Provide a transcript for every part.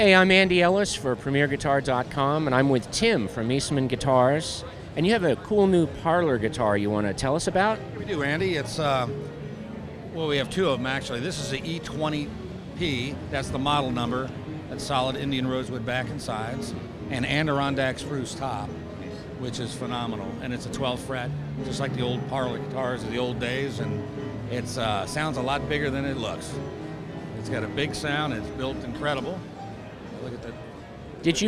Hey, I'm Andy Ellis for PremierGuitar.com, and I'm with Tim from Eastman Guitars. And you have a cool new parlor guitar you want to tell us about? We do, Andy. It's well, we have two of them actually. This is the E20P. That's the model number. That's solid Indian rosewood back and sides, and Adirondack spruce top, which is phenomenal. And it's a 12 fret, just like the old parlor guitars of the old days. And it sounds a lot bigger than it looks. It's got a big sound. It's built incredible. Look at that. Did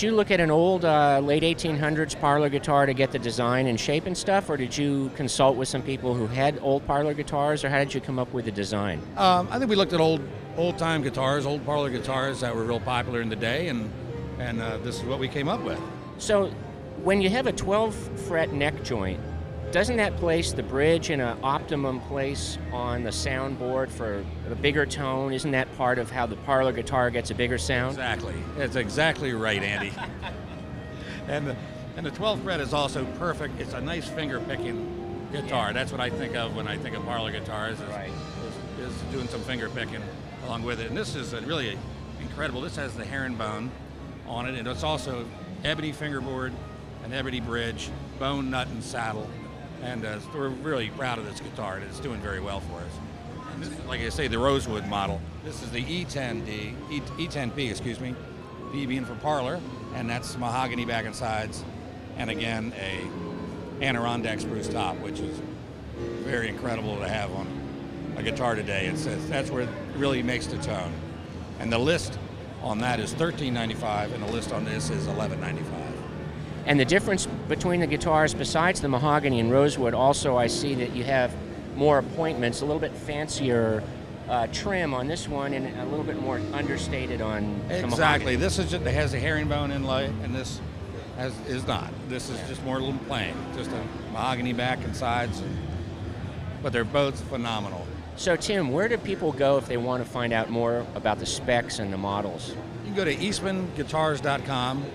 you look at an old late 1800s parlor guitar to get the design and shape and stuff, or did you consult with some people who had old parlor guitars, or how did you come up with the design? I think we looked at old-time guitars, old parlor guitars that were real popular in the day, and this is what we came up with. So, when you have a 12 fret neck joint, doesn't that place the bridge in an optimum place on the soundboard for a bigger tone? Isn't that part of how the parlor guitar gets a bigger sound? Exactly. That's exactly right, Andy. and the 12th fret is also perfect. It's a nice finger picking guitar. Yeah. That's what I think of when I think of parlor guitars. Is doing some finger picking along with it. And this is really incredible. This has the herringbone on it, and it's also ebony fingerboard, an ebony bridge, bone, nut, and saddle. And we're really proud of this guitar, and it's doing very well for us. And this is, like I say, the Rosewood model. This is the E10P, excuse me, P being for parlor, and that's mahogany back and sides, and again, a Adirondack spruce top, which is very incredible to have on a guitar today. That's where it really makes the tone. And the list on that is $13.95, and the list on this is $11.95. And the difference between the guitars, besides the mahogany and rosewood, also I see that you have more appointments, a little bit fancier trim on this one, and a little bit more understated on the mahogany. Exactly. This is just, it has a herringbone inlay, and this is not. This is just more a little plain, just a mahogany back and sides. But they're both phenomenal. So Tim, where do people go if they want to find out more about the specs and the models? You can go to eastmanguitars.com.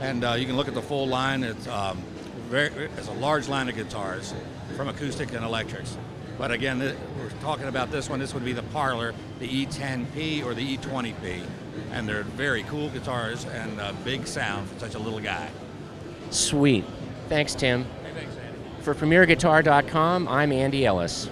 And you can look at the full line. It's a large line of guitars, from acoustic and electrics. But again, we're talking about this one. This would be the parlor, the E10P or the E20P. And they're very cool guitars and big sound for such a little guy. Sweet. Thanks, Tim. Hey, thanks, Andy. For PremierGuitar.com, I'm Andy Ellis.